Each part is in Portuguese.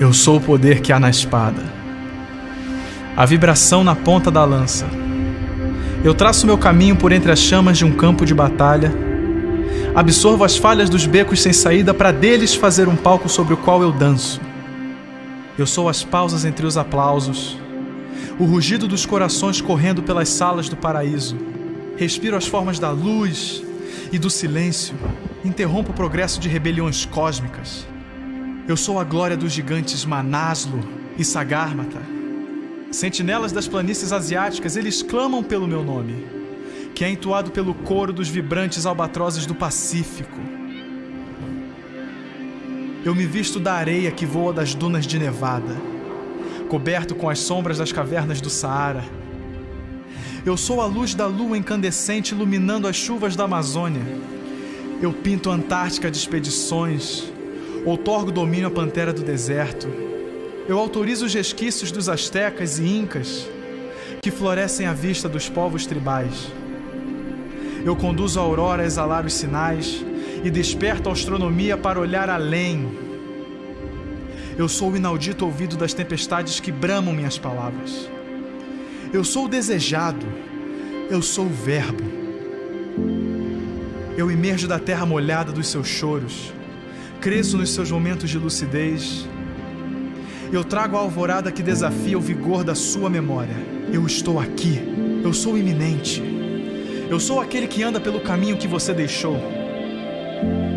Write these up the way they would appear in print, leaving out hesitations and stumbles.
Eu sou o poder que há na espada, a vibração na ponta da lança. Eu traço meu caminho por entre as chamas de um campo de batalha. Absorvo as falhas dos becos sem saída para deles fazer um palco sobre o qual eu danço. Eu sou as pausas entre os aplausos, o rugido dos corações correndo pelas salas do paraíso. Respiro as formas da luz e do silêncio. Interrompo o progresso de rebeliões cósmicas. Eu sou a glória dos gigantes Manaslu e Sagármata. Sentinelas das planícies asiáticas, eles clamam pelo meu nome, que é entoado pelo coro dos vibrantes albatrozes do Pacífico. Eu me visto da areia que voa das dunas de Nevada, coberto com as sombras das cavernas do Saara. Eu sou a luz da lua incandescente iluminando as chuvas da Amazônia. Eu pinto a Antártica de expedições, outorgo domínio à pantera do deserto. Eu autorizo os resquícios dos astecas e incas que florescem à vista dos povos tribais. Eu conduzo a aurora a exalar os sinais e desperto a astronomia para olhar além. Eu sou o inaudito ouvido das tempestades que bramam minhas palavras. Eu sou o desejado. Eu sou o verbo. Eu emerjo da terra molhada dos seus choros. Cresço nos seus momentos de lucidez. Eu trago a alvorada que desafia o vigor da sua memória. Eu estou aqui. Eu sou iminente. Eu sou aquele que anda pelo caminho que você deixou.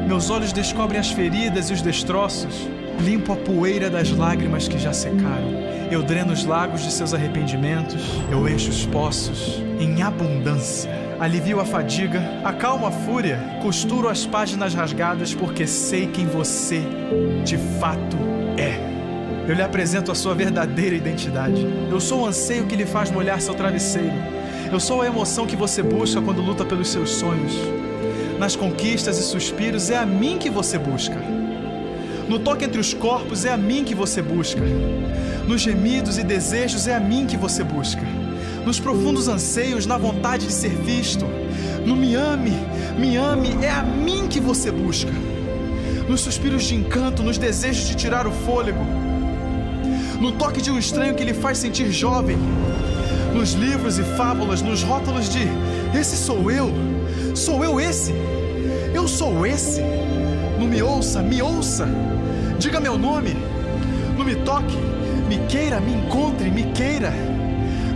Meus olhos descobrem as feridas e os destroços. Limpo a poeira das lágrimas que já secaram. Eu dreno os lagos de seus arrependimentos. Eu encho os poços em abundância. Alivio a fadiga, acalmo a fúria. Costuro as páginas rasgadas porque sei quem você de fato é. Eu lhe apresento a sua verdadeira identidade. Eu sou o anseio que lhe faz molhar seu travesseiro. Eu sou a emoção que você busca quando luta pelos seus sonhos. Nas conquistas e suspiros é a mim que você busca. No toque entre os corpos é a mim que você busca. Nos gemidos e desejos é a mim que você busca. Nos profundos anseios, na vontade de ser visto. No me ame, é a mim que você busca. Nos suspiros de encanto, nos desejos de tirar o fôlego. No toque de um estranho que lhe faz sentir jovem. Nos livros e fábulas, nos rótulos de esse sou eu esse, eu sou esse. No me ouça, diga meu nome. No me toque, me queira, me encontre, me queira.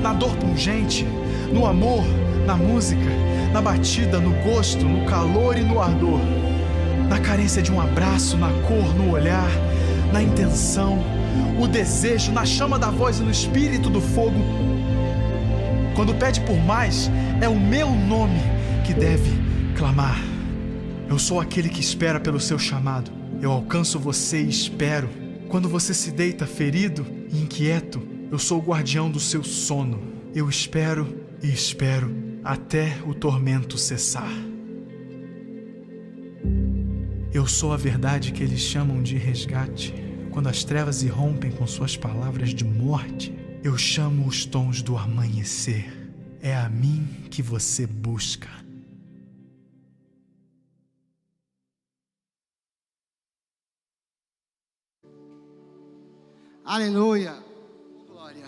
Na dor pungente, no amor, na música, na batida, no gosto, no calor e no ardor. Na carência de um abraço, na cor, no olhar, na intenção, o desejo, na chama da voz e no espírito do fogo. Quando pede por mais, é o meu nome que deve clamar. Eu sou aquele que espera pelo seu chamado. Eu alcanço você e espero. Quando você se deita ferido e inquieto, eu sou o guardião do seu sono. Eu espero e espero até o tormento cessar. Eu sou a verdade que eles chamam de resgate. Quando as trevas irrompem com suas palavras de morte, eu chamo os tons do amanhecer. É a mim que você busca. Aleluia! Glória!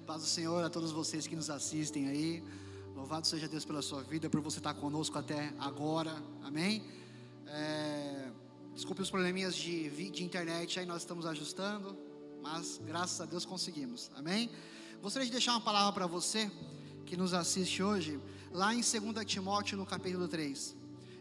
Paz do Senhor a todos vocês que nos assistem aí. Louvado seja Deus pela sua vida, por você estar conosco até agora. Amém? Desculpe os probleminhas de internet aí, nós estamos ajustando, mas graças a Deus conseguimos. Amém? Gostaria de deixar uma palavra para você que nos assiste hoje, lá em 2 Timóteo, no capítulo 3.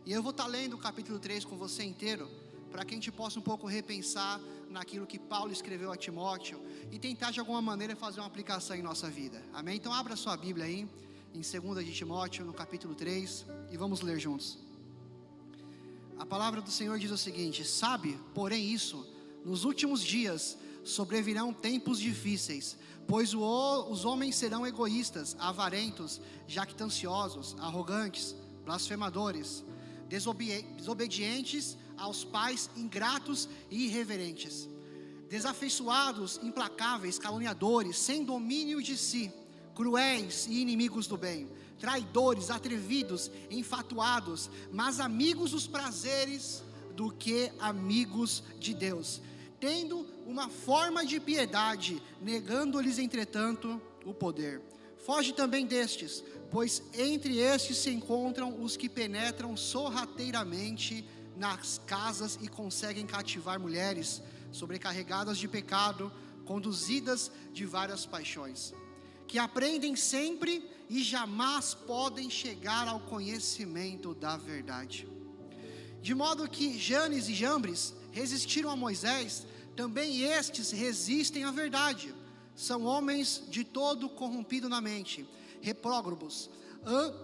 E eu vou estar lendo o capítulo 3 com você inteiro, para que a gente possa um pouco repensar naquilo que Paulo escreveu a Timóteo e tentar de alguma maneira fazer uma aplicação em nossa vida. Amém? Então abra sua Bíblia aí, em 2 de Timóteo, no capítulo 3, e vamos ler juntos. A palavra do Senhor diz o seguinte: sabe, porém isso, nos últimos dias sobrevirão tempos difíceis, pois os homens serão egoístas, avarentos, jactanciosos, arrogantes, blasfemadores, desobedientes aos pais, ingratos e irreverentes, desafeiçoados, implacáveis, caluniadores, sem domínio de si, cruéis e inimigos do bem, traidores, atrevidos, enfatuados, mas amigos dos prazeres do que amigos de Deus, tendo uma forma de piedade, negando-lhes, entretanto, o poder. Foge também destes, pois entre estes se encontram os que penetram sorrateiramente nas casas e conseguem cativar mulheres sobrecarregadas de pecado, conduzidas de várias paixões, que aprendem sempre e jamais podem chegar ao conhecimento da verdade. De modo que Janes e Jambres resistiram a Moisés, também estes resistem à verdade. São homens de todo corrompido na mente, retrógrados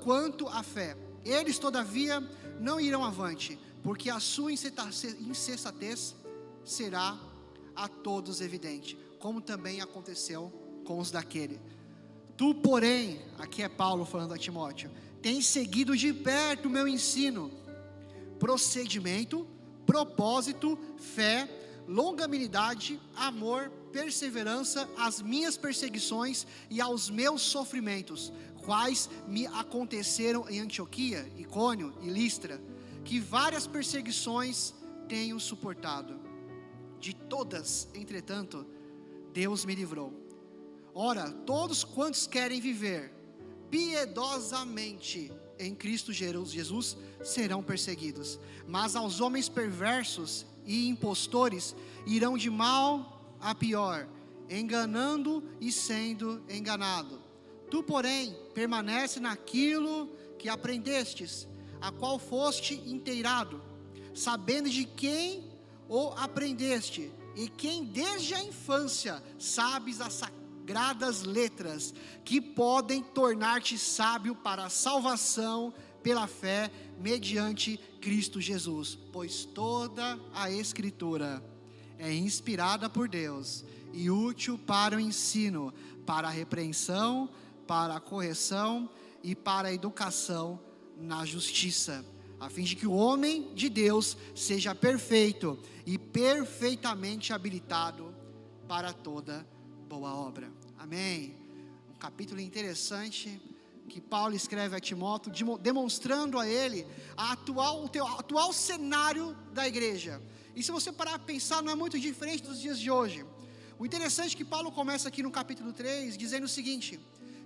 quanto à fé. Eles, todavia, não irão avante, porque a sua insensatez será a todos evidente, como também aconteceu com os daquele. Tu, porém, aqui é Paulo falando a Timóteo, tens seguido de perto o meu ensino, procedimento, propósito, fé, longanimidade, amor, perseverança, às minhas perseguições e aos meus sofrimentos, quais me aconteceram em Antioquia, Icônio e Listra, que várias perseguições tenho suportado. De todas, entretanto, Deus me livrou. Ora, todos quantos querem viver piedosamente em Cristo Jesus serão perseguidos, mas aos homens perversos e impostores irão de mal a pior, enganando e sendo enganado. Tu, porém, permanece naquilo que aprendestes, a qual foste inteirado, sabendo de quem o aprendeste, e quem desde a infância sabes as sagradas letras, que podem tornar-te sábio para a salvação pela fé, mediante Cristo Jesus. Pois toda a Escritura é inspirada por Deus e útil para o ensino, para a repreensão, para a correção e para a educação na justiça, a fim de que o homem de Deus seja perfeito e perfeitamente habilitado para toda boa obra. Amém. Um capítulo interessante que Paulo escreve a Timóteo, demonstrando a ele o atual cenário da igreja. E se você parar para pensar, não é muito diferente dos dias de hoje. O interessante é que Paulo começa aqui no capítulo 3, dizendo o seguinte,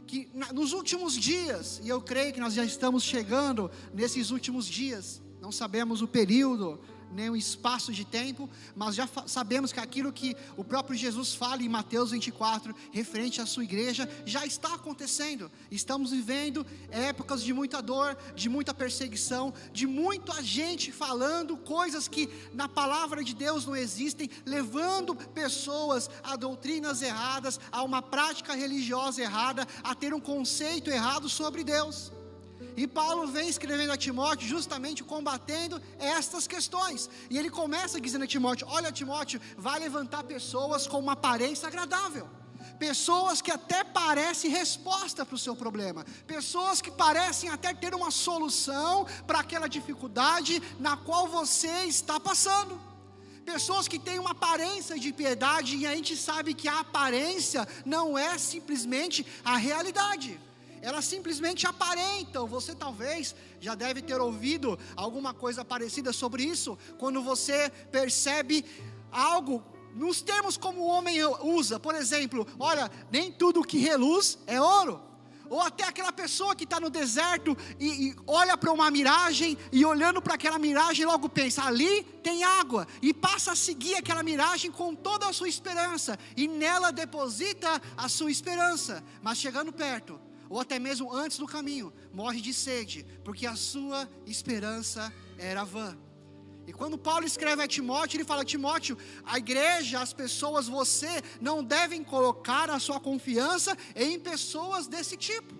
que nos últimos dias, e eu creio que nós já estamos chegando nesses últimos dias, não sabemos o período, nem o espaço de tempo, mas já sabemos que aquilo que o próprio Jesus fala em Mateus 24, referente à sua igreja, já está acontecendo. Estamos vivendo épocas de muita dor, de muita perseguição, de muita gente falando coisas que na palavra de Deus não existem, levando pessoas a doutrinas erradas, a uma prática religiosa errada, a ter um conceito errado sobre Deus. E Paulo vem escrevendo a Timóteo justamente combatendo estas questões. E ele começa dizendo a Timóteo, olha Timóteo, vai levantar pessoas com uma aparência agradável. Pessoas que até parecem resposta para o seu problema. Pessoas que parecem até ter uma solução para aquela dificuldade na qual você está passando. Pessoas que têm uma aparência de piedade, e a gente sabe que a aparência não é simplesmente a realidade. Elas simplesmente aparentam. Você talvez já deve ter ouvido alguma coisa parecida sobre isso, quando você percebe algo nos termos como o homem usa. Por exemplo, olha, nem tudo que reluz é ouro. Ou até aquela pessoa que está no deserto e olha para uma miragem, e olhando para aquela miragem logo pensa, ali tem água, e passa a seguir aquela miragem com toda a sua esperança, e nela deposita a sua esperança, mas chegando perto, ou até mesmo antes do caminho, morre de sede, porque a sua esperança era vã. E quando Paulo escreve a Timóteo, ele fala, Timóteo, a igreja, as pessoas, você não devem colocar a sua confiança em pessoas desse tipo,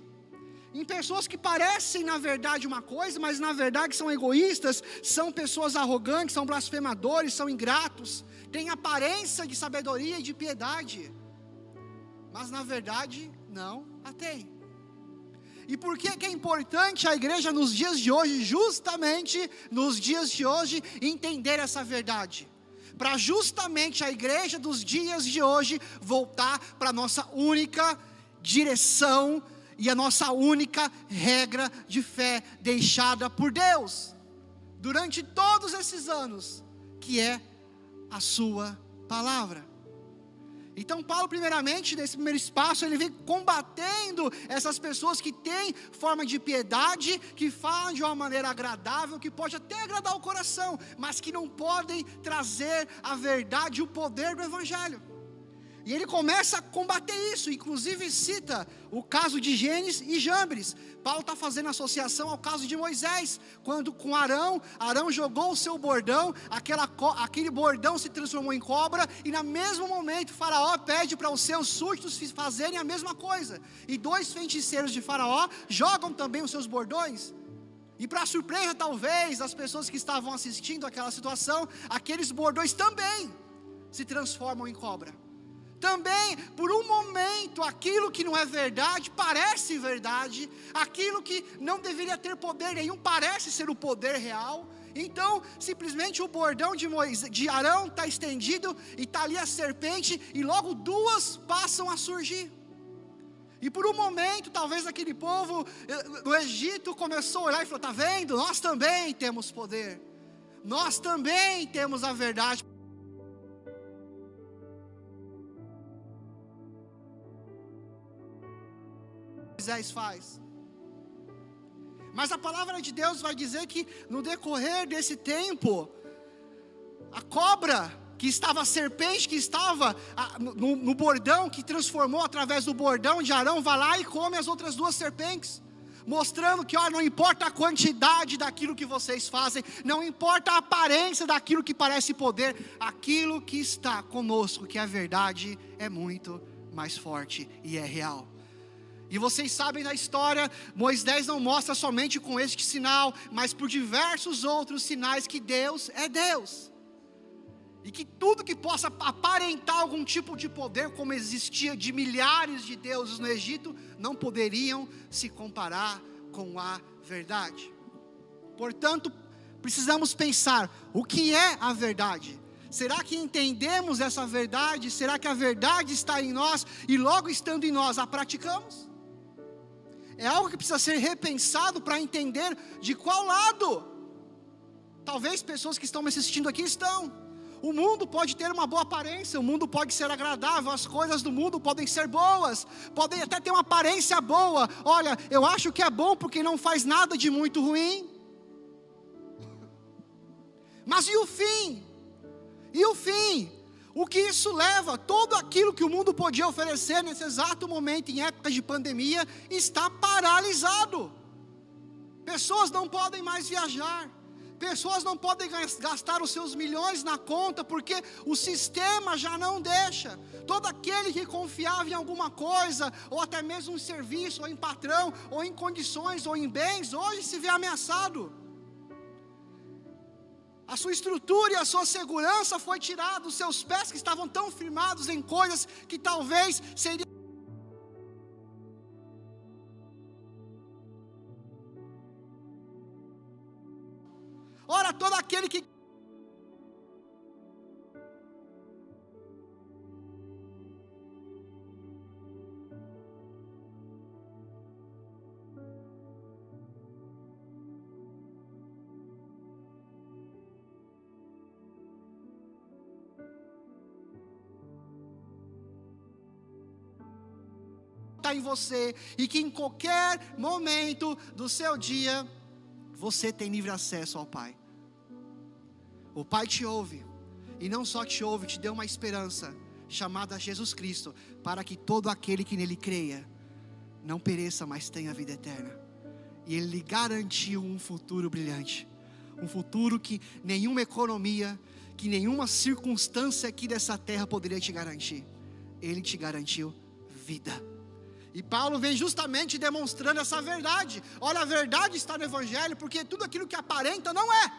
em pessoas que parecem na verdade uma coisa, mas na verdade são egoístas, são pessoas arrogantes, são blasfemadores, são ingratos, têm aparência de sabedoria e de piedade, mas na verdade não a têm. E por que é importante a igreja nos dias de hoje, justamente nos dias de hoje, entender essa verdade? Para justamente a igreja dos dias de hoje voltar para a nossa única direção e a nossa única regra de fé deixada por Deus durante todos esses anos, que é a sua palavra. Então Paulo, primeiramente, nesse primeiro espaço, ele vem combatendo essas pessoas que têm forma de piedade, que falam de uma maneira agradável, que pode até agradar o coração, mas que não podem trazer a verdade e o poder do Evangelho. E ele começa a combater isso, inclusive cita o caso de Gênesis e Jambres. Paulo está fazendo associação ao caso de Moisés, quando com Arão jogou o seu bordão, aquele bordão se transformou em cobra, e no mesmo momento Faraó pede para os seus súditos fazerem a mesma coisa. E 2 feiticeiros de Faraó jogam também os seus bordões. E para surpresa talvez das pessoas que estavam assistindo aquela situação, aqueles bordões também se transformam em cobra. Também, por um momento, aquilo que não é verdade, parece verdade. Aquilo que não deveria ter poder nenhum, parece ser o poder real. Então, simplesmente o bordão de Arão está estendido, e está ali a serpente, e logo 2 passam a surgir. E por um momento, talvez aquele povo do Egito começou a olhar e falou: está vendo? Nós também temos poder. Nós também temos a verdade. Moisés faz. Mas a palavra de Deus vai dizer que no decorrer desse tempo, a cobra que estava, a serpente que estava no bordão, que transformou através do bordão de Arão, vai lá e come as outras 2 serpentes, mostrando que, olha, não importa a quantidade daquilo que vocês fazem, não importa a aparência daquilo que parece poder, aquilo que está conosco, que é a verdade, é muito mais forte e é real. E vocês sabem da história, Moisés não mostra somente com este sinal, mas por diversos outros sinais que Deus é Deus. E que tudo que possa aparentar algum tipo de poder, como existia de milhares de deuses no Egito, não poderiam se comparar com a verdade. Portanto, precisamos pensar, o que é a verdade? Será que entendemos essa verdade? Será que a verdade está em nós e logo estando em nós a praticamos? É algo que precisa ser repensado para entender de qual lado. Talvez pessoas que estão me assistindo aqui estão. O mundo pode ter uma boa aparência, o mundo pode ser agradável, as coisas do mundo podem ser boas, podem até ter uma aparência boa. Olha, eu acho que é bom porque não faz nada de muito ruim. Mas e o fim? E o fim? O que isso leva? Tudo aquilo que o mundo podia oferecer nesse exato momento, em época de pandemia, está paralisado. Pessoas não podem mais viajar. Pessoas não podem gastar os seus milhões na conta, porque o sistema já não deixa. Todo aquele que confiava em alguma coisa, ou até mesmo em serviço, ou em patrão, ou em condições, ou em bens, hoje se vê ameaçado. A sua estrutura e a sua segurança foi tirada, os seus pés que estavam tão firmados em coisas que talvez seriam. Ora, todo aquele que em você, e que em qualquer momento do seu dia você tem livre acesso ao Pai. O Pai te ouve, e não só te ouve, te deu uma esperança chamada Jesus Cristo, para que todo aquele que nele creia não pereça, mas tenha vida eterna. E Ele lhe garantiu um futuro brilhante, um futuro que nenhuma economia, que nenhuma circunstância aqui dessa terra poderia te garantir. Ele te garantiu vida. E Paulo vem justamente demonstrando essa verdade. Olha, a verdade está no Evangelho, porque tudo aquilo que aparenta não é.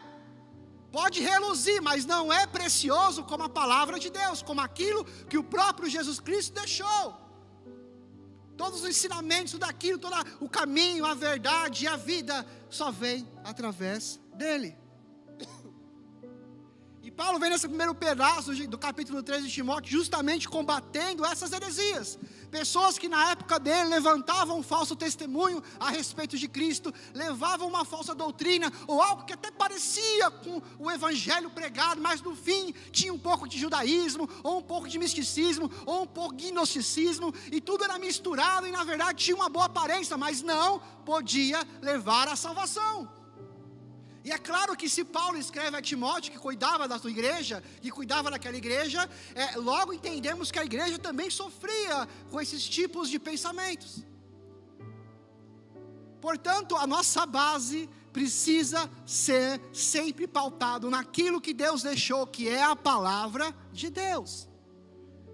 Pode reluzir, mas não é precioso como a palavra de Deus, como aquilo que o próprio Jesus Cristo deixou. Todos os ensinamentos daquilo, todo o caminho, a verdade e a vida só vem através dele. E Paulo vem nesse primeiro pedaço do capítulo 3 de Timóteo justamente combatendo essas heresias. Pessoas que na época dele levantavam um falso testemunho a respeito de Cristo, levavam uma falsa doutrina, ou algo que até parecia com o evangelho pregado, mas no fim tinha um pouco de judaísmo, ou um pouco de misticismo, ou um pouco de gnosticismo, e tudo era misturado, e na verdade tinha uma boa aparência, mas não podia levar à salvação. E é claro que se Paulo escreve a Timóteo, que cuidava da sua igreja, que cuidava daquela igreja, logo entendemos que a igreja também sofria com esses tipos de pensamentos. Portanto, a nossa base precisa ser sempre pautado naquilo que Deus deixou, que é a palavra de Deus.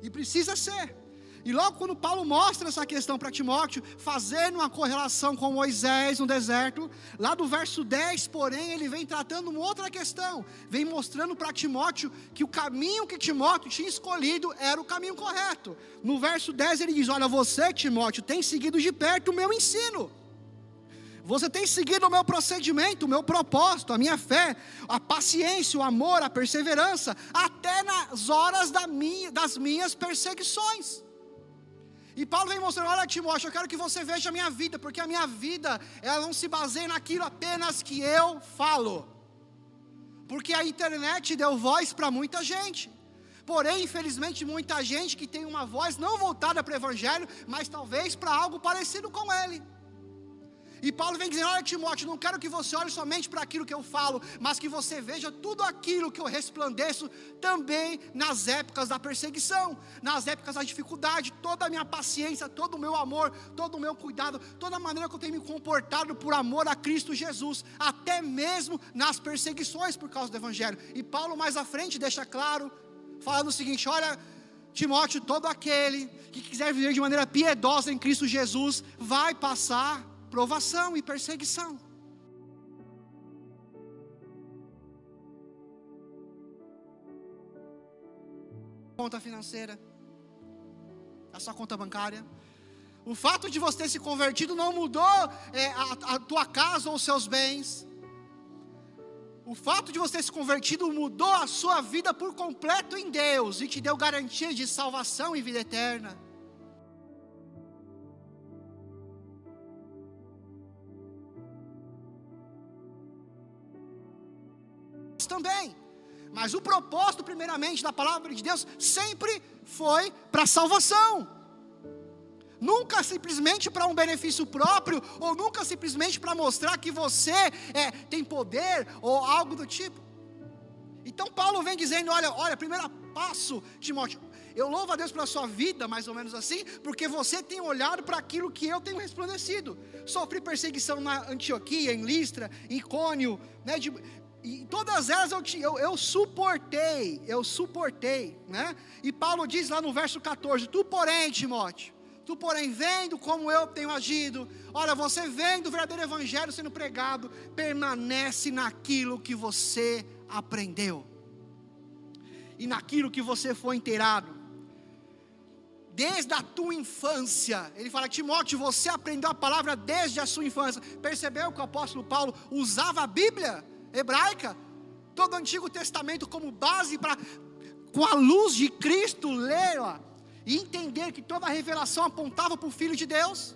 E precisa ser. E logo quando Paulo mostra essa questão para Timóteo, fazendo uma correlação com Moisés no deserto, lá do verso 10, porém, ele vem tratando uma outra questão, vem mostrando para Timóteo que o caminho que Timóteo tinha escolhido era o caminho correto. No verso 10 ele diz: olha, você, Timóteo, tem seguido de perto o meu ensino, você tem seguido o meu procedimento, o meu propósito, a minha fé, a paciência, o amor, a perseverança, até nas horas das minhas perseguições. E Paulo vem mostrando: olha, Timóteo, eu quero que você veja a minha vida, porque a minha vida, ela não se baseia naquilo apenas que eu falo, porque a internet deu voz para muita gente, porém, infelizmente, muita gente que tem uma voz não voltada para o evangelho, mas talvez para algo parecido com ele. E Paulo vem dizendo: olha, Timóteo, não quero que você olhe somente para aquilo que eu falo, mas que você veja tudo aquilo que eu resplandeço também nas épocas da perseguição, nas épocas da dificuldade, toda a minha paciência, todo o meu amor, todo o meu cuidado, toda a maneira que eu tenho me comportado por amor a Cristo Jesus, até mesmo nas perseguições por causa do evangelho. E Paulo mais à frente deixa claro, falando o seguinte: olha, Timóteo, todo aquele que quiser viver de maneira piedosa em Cristo Jesus, vai passar provação e perseguição. Conta financeira, a sua conta bancária. O fato de você ter se convertido não mudou a tua casa ou os seus bens. O fato de você ter se convertido mudou a sua vida por completo em Deus e te deu garantia de salvação e vida eterna. Também, mas o propósito primeiramente da palavra de Deus sempre foi para salvação, nunca simplesmente para um benefício próprio, ou nunca simplesmente para mostrar que você tem poder, ou algo do tipo. Então Paulo vem dizendo: olha, primeiro passo, Timóteo, eu louvo a Deus pela sua vida, mais ou menos assim, porque você tem olhado para aquilo que eu tenho resplandecido. Sofri perseguição na Antioquia, em Listra, em Icônio, né, e todas elas eu suportei, né? E Paulo diz lá no verso 14: tu porém, Timóteo, vendo como eu tenho agido, olha, você vendo o verdadeiro evangelho sendo pregado, permanece naquilo que você aprendeu, e naquilo que você foi inteirado, desde a tua infância. Ele fala: Timóteo, você aprendeu a palavra desde a sua infância. Percebeu que o apóstolo Paulo usava a Bíblia hebraica, todo o Antigo Testamento como base para, com a luz de Cristo, lê-la e entender que toda a revelação apontava para o Filho de Deus.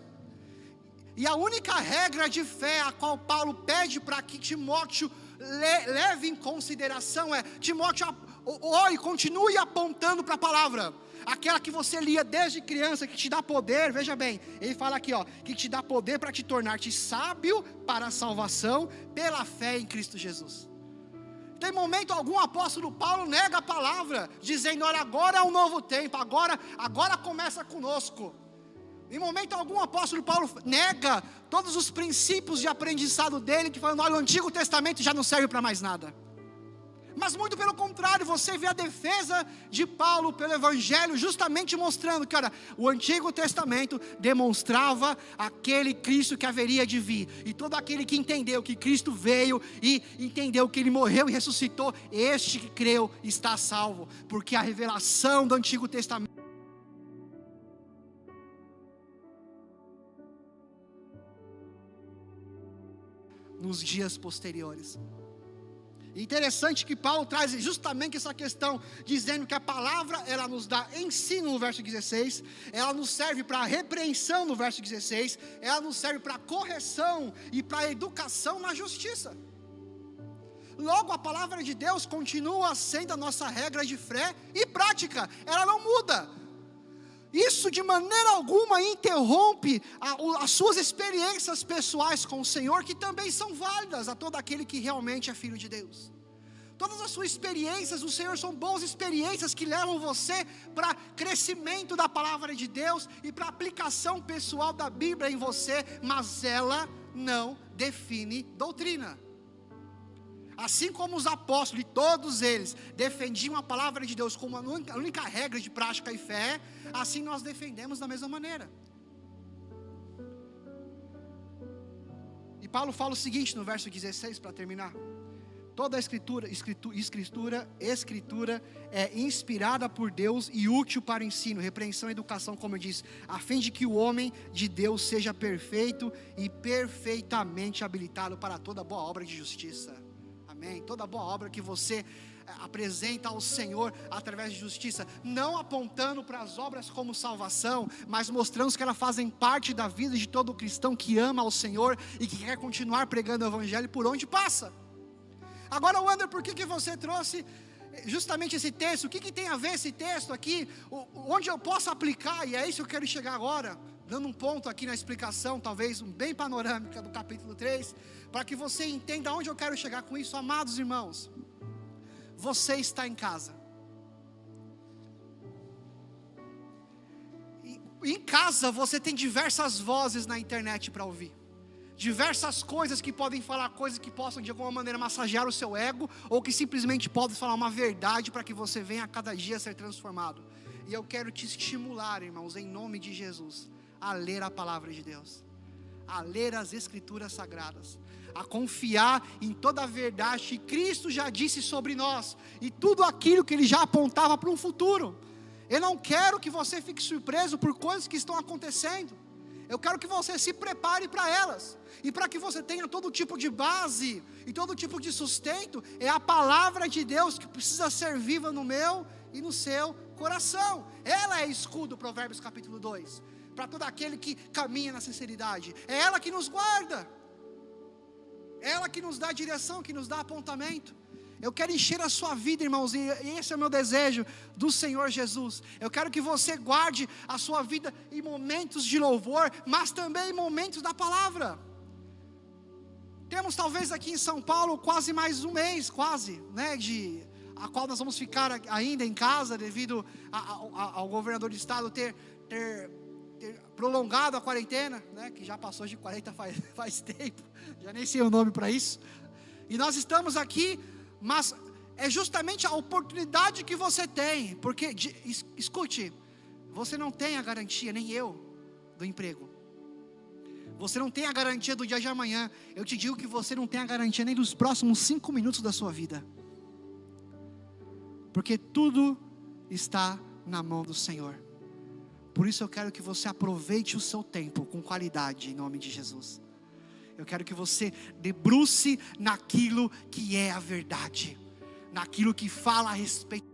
E a única regra de fé a qual Paulo pede para que Timóteo leve em consideração é: Timóteo, ore, continue apontando para a palavra, aquela que você lia desde criança, que te dá poder. Veja bem, ele fala aqui, que te dá poder para te tornar-te sábio para a salvação pela fé em Cristo Jesus. Tem momento algum o apóstolo Paulo nega a palavra, dizendo: olha, agora é um novo tempo, agora começa conosco. Em momento algum o apóstolo Paulo nega todos os princípios de aprendizado dele, que falando: olha, o Antigo Testamento já não serve para mais nada. Mas muito pelo contrário, você vê a defesa de Paulo pelo Evangelho, justamente mostrando que, olha, o Antigo Testamento demonstrava aquele Cristo que haveria de vir, e todo aquele que entendeu que Cristo veio e entendeu que Ele morreu e ressuscitou, este que creu está salvo, porque a revelação do Antigo Testamento nos dias posteriores. Interessante que Paulo traz justamente essa questão, dizendo que a palavra, ela nos dá ensino no verso 16, ela nos serve para repreensão no verso 16, ela nos serve para correção e para educação na justiça. Logo, a palavra de Deus continua sendo a nossa regra de fé e prática, ela não muda. Isso de maneira alguma interrompe as suas experiências pessoais com o Senhor, que também são válidas a todo aquele que realmente é filho de Deus. Todas as suas experiências do Senhor são boas experiências que levam você para crescimento da palavra de Deus e para aplicação pessoal da Bíblia em você, mas ela não define doutrina. Assim como os apóstolos, e todos eles, defendiam a palavra de Deus como a única regra de prática e fé, assim nós defendemos da mesma maneira. E Paulo fala o seguinte no verso 16, para terminar: toda a escritura é inspirada por Deus e útil para o ensino, repreensão e educação, como eu disse, a fim de que o homem de Deus seja perfeito e perfeitamente habilitado para toda boa obra de justiça. Amém? Toda boa obra que você apresenta ao Senhor através de justiça, não apontando para as obras como salvação, mas mostrando que elas fazem parte da vida de todo cristão que ama ao Senhor e que quer continuar pregando o Evangelho por onde passa. Agora, Wander, por que você trouxe justamente esse texto? O que tem a ver esse texto aqui? Onde eu posso aplicar? E é isso que eu quero chegar agora, dando um ponto aqui na explicação, talvez bem panorâmica do capítulo 3, para que você entenda onde eu quero chegar com isso. Amados irmãos, você está em casa. E em casa você tem diversas vozes na internet para ouvir. Diversas coisas que podem falar coisas que possam de alguma maneira massagear o seu ego, ou que simplesmente podem falar uma verdade para que você venha a cada dia ser transformado. E eu quero te estimular, irmãos, em nome de Jesus, a ler a palavra de Deus, a ler as escrituras sagradas, a confiar em toda a verdade que Cristo já disse sobre nós, e tudo aquilo que Ele já apontava para um futuro. Eu não quero que você fique surpreso por coisas que estão acontecendo. Eu quero que você se prepare para elas, e para que você tenha todo tipo de base, e todo tipo de sustento, é a palavra de Deus que precisa ser viva no meu e no seu coração. Ela é escudo, Provérbios capítulo 2, para todo aquele que caminha na sinceridade. É ela que nos guarda, ela que nos dá direção, que nos dá apontamento. Eu quero encher a sua vida, irmãos, e esse é o meu desejo do Senhor Jesus. Eu quero que você guarde a sua vida em momentos de louvor, mas também em momentos da palavra. Temos talvez aqui em São Paulo quase mais um mês, a qual nós vamos ficar ainda em casa, devido ao governador do estado ter prolongado a quarentena, que já passou de 40 faz tempo, já nem sei o nome para isso. E nós estamos aqui, mas é justamente a oportunidade que você tem, porque, escute, você não tem a garantia, nem eu, do emprego. Você não tem a garantia do dia de amanhã. Eu te digo que você não tem a garantia nem dos próximos 5 minutos da sua vida, porque tudo está na mão do Senhor. Por isso eu quero que você aproveite o seu tempo com qualidade, em nome de Jesus. Eu quero que você debruce naquilo que é a verdade, naquilo que fala a respeito.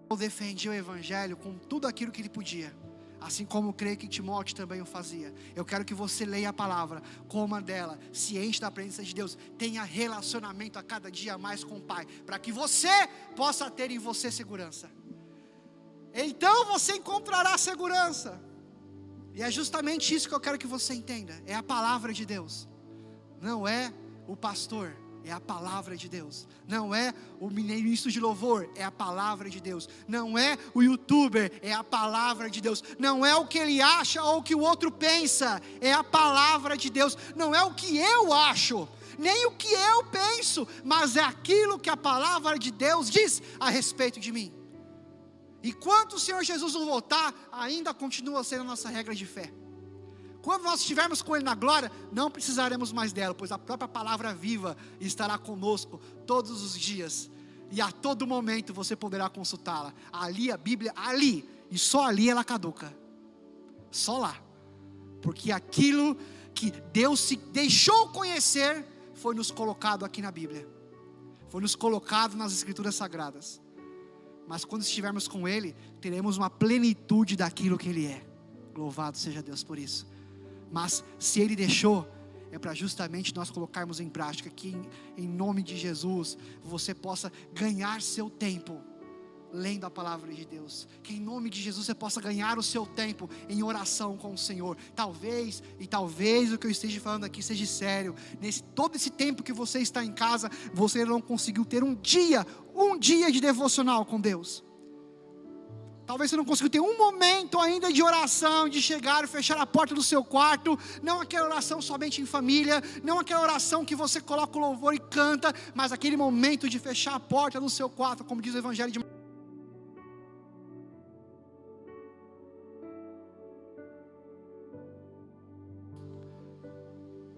Eu defendi o Evangelho com tudo aquilo que ele podia, assim como eu creio que Timóteo também o fazia. Eu quero que você leia a palavra, coma dela, se enche da presença de Deus, tenha relacionamento a cada dia mais com o Pai, para que você possa ter em você segurança. Então você encontrará segurança. E é justamente isso que eu quero que você entenda. É a palavra de Deus, não é o pastor, é a palavra de Deus. Não é o ministro de louvor, é a palavra de Deus. Não é o youtuber, é a palavra de Deus. Não é o que ele acha ou o que o outro pensa, é a palavra de Deus. Não é o que eu acho, nem o que eu penso, mas é aquilo que a palavra de Deus diz a respeito de mim. E quando o Senhor Jesus não voltar, ainda continua sendo a nossa regra de fé. Quando nós estivermos com Ele na glória, não precisaremos mais dela, pois a própria palavra viva estará conosco todos os dias, e a todo momento você poderá consultá-la. Ali a Bíblia, ali, e só ali ela caduca. Só lá. Porque aquilo que Deus se deixou conhecer foi nos colocado aqui na Bíblia. Foi nos colocado nas Escrituras Sagradas. Mas quando estivermos com Ele, teremos uma plenitude daquilo que Ele é. Louvado seja Deus por isso. Mas se Ele deixou, é para justamente nós colocarmos em prática, que em nome de Jesus, você possa ganhar seu tempo lendo a palavra de Deus, que em nome de Jesus você possa ganhar o seu tempo em oração com o Senhor. Talvez o que eu esteja falando aqui seja sério. Todo esse tempo que você está em casa, você não conseguiu ter um dia de devocional com Deus. Talvez você não conseguiu ter um momento ainda de oração, de chegar e fechar a porta do seu quarto. Não aquela oração somente em família, não aquela oração que você coloca o louvor e canta, mas aquele momento de fechar a porta do seu quarto, como diz o Evangelho de Mateus.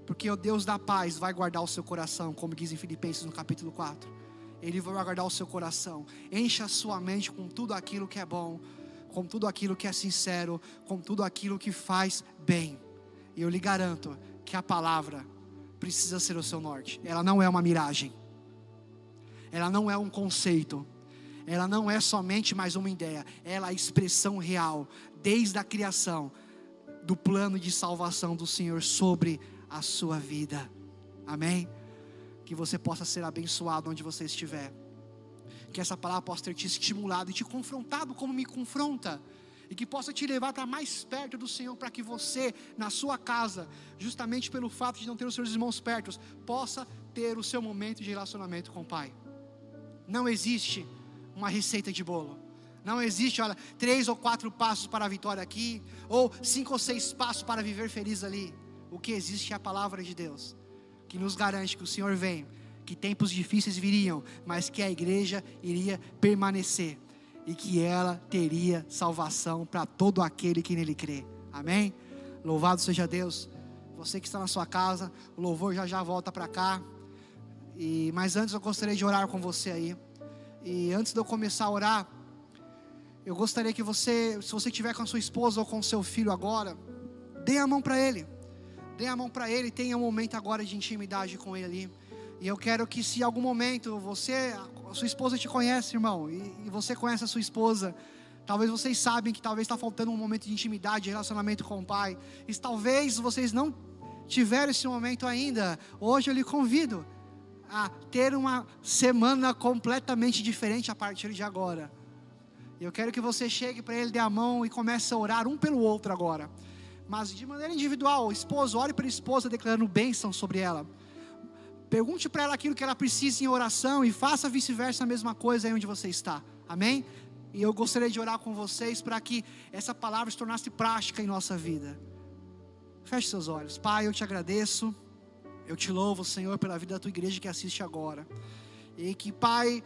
Porque o Deus da paz vai guardar o seu coração, como diz em Filipenses no capítulo 4. Ele vai guardar o seu coração. Encha a sua mente com tudo aquilo que é bom, com tudo aquilo que é sincero, com tudo aquilo que faz bem. E eu lhe garanto que a palavra precisa ser o seu norte. Ela não é uma miragem. Ela não é um conceito. Ela não é somente mais uma ideia. Ela é a expressão real, desde a criação, do plano de salvação do Senhor sobre a sua vida. Amém? Que você possa ser abençoado onde você estiver. Que essa palavra possa ter te estimulado e te confrontado como me confronta. E que possa te levar para mais perto do Senhor, para que você, na sua casa, justamente pelo fato de não ter os seus irmãos perto, possa ter o seu momento de relacionamento com o Pai. Não existe uma receita de bolo. Não existe, 3 ou 4 passos para a vitória aqui, ou 5 ou 6 passos para viver feliz ali. O que existe é a palavra de Deus, que nos garante que o Senhor vem, que tempos difíceis viriam, mas que a igreja iria permanecer, e que ela teria salvação para todo aquele que nele crê. Amém? Louvado seja Deus. Você que está na sua casa, o louvor já volta para cá. Mas antes eu gostaria de orar com você aí. E antes de eu começar a orar, eu gostaria que você, se você estiver com a sua esposa ou com o seu filho agora, dê a mão para ele. Dê a mão para ele, tenha um momento agora de intimidade com ele ali. E eu quero que, se em algum momento a sua esposa te conhece, irmão, e você conhece a sua esposa, talvez vocês sabem que talvez está faltando um momento de intimidade, de relacionamento com o Pai. E talvez vocês não tiveram esse momento ainda. Hoje eu lhe convido a ter uma semana completamente diferente a partir de agora. Eu quero que você chegue para ele, dê a mão e comece a orar um pelo outro agora. Mas de maneira individual, esposo, ore pela esposa declarando bênção sobre ela. Pergunte para ela aquilo que ela precisa em oração e faça vice-versa a mesma coisa aí onde você está. Amém? E eu gostaria de orar com vocês para que essa palavra se tornasse prática em nossa vida. Feche seus olhos. Pai, eu te agradeço. Eu te louvo, Senhor, pela vida da tua igreja que assiste agora. E que, Pai,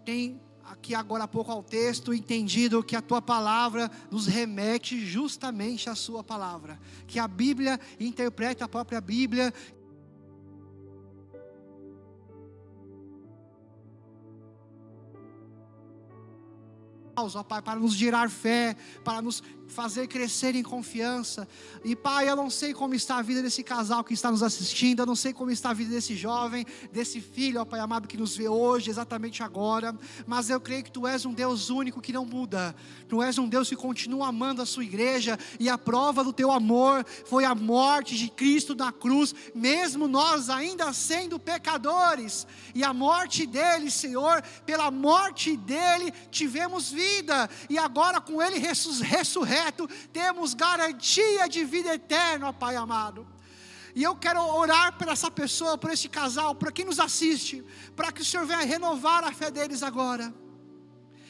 tem aqui agora há pouco ao texto, entendido que a tua palavra nos remete justamente à sua palavra, que a Bíblia interpreta a própria Bíblia, ó Pai, para nos gerar fé, para nos fazer crescer em confiança. E Pai, eu não sei como está a vida desse casal que está nos assistindo, eu não sei como está a vida desse jovem, desse filho, ó Pai amado, que nos vê hoje, exatamente agora, mas eu creio que Tu és um Deus único que não muda. Tu és um Deus que continua amando a sua igreja, e a prova do Teu amor foi a morte de Cristo na cruz, mesmo nós ainda sendo pecadores, e a morte dele, Senhor, pela morte dele tivemos vida, e agora com ele ressurreto, temos garantia de vida eterna, ó Pai amado. E eu quero orar por essa pessoa, por esse casal, por quem nos assiste, para que o Senhor venha renovar a fé deles agora,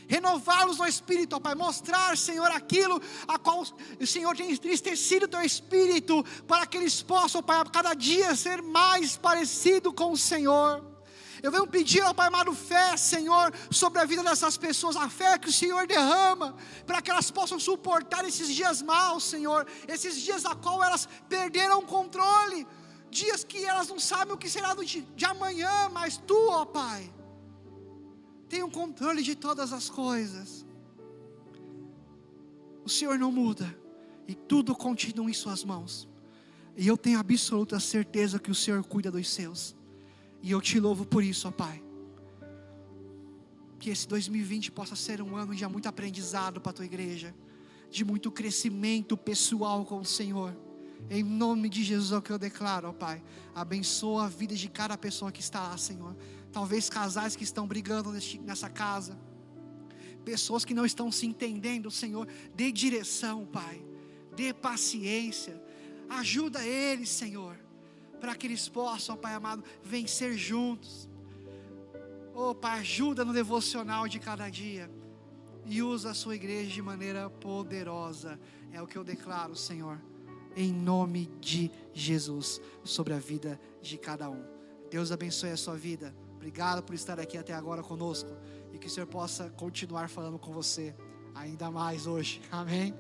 renová-los no Espírito, ó Pai, mostrar, Senhor, aquilo a qual o Senhor tem entristecido o Teu Espírito, para que eles possam, ó Pai, a cada dia ser mais parecido com o Senhor. Eu venho pedir, ó Pai amado, fé, Senhor, sobre a vida dessas pessoas, a fé que o Senhor derrama, para que elas possam suportar esses dias maus, Senhor, esses dias a qual elas perderam o controle, dias que elas não sabem o que será de amanhã, mas Tu, ó Pai, tem o controle de todas as coisas. O Senhor não muda, e tudo continua em suas mãos. E eu tenho absoluta certeza que o Senhor cuida dos seus. E eu te louvo por isso, ó Pai. Que esse 2020 possa ser um ano de muito aprendizado para a tua igreja, de muito crescimento pessoal com o Senhor. Em nome de Jesus é o que eu declaro, ó Pai. Abençoa a vida de cada pessoa que está lá, Senhor. Talvez casais que estão brigando nessa casa, pessoas que não estão se entendendo, Senhor. Dê direção, Pai. Dê paciência. Ajuda eles, Senhor, para que eles possam, Pai amado, vencer juntos. Oh, Pai, ajuda no devocional de cada dia. E usa a sua igreja de maneira poderosa. É o que eu declaro, Senhor, em nome de Jesus, sobre a vida de cada um. Deus abençoe a sua vida. Obrigado por estar aqui até agora conosco. E que o Senhor possa continuar falando com você ainda mais hoje. Amém?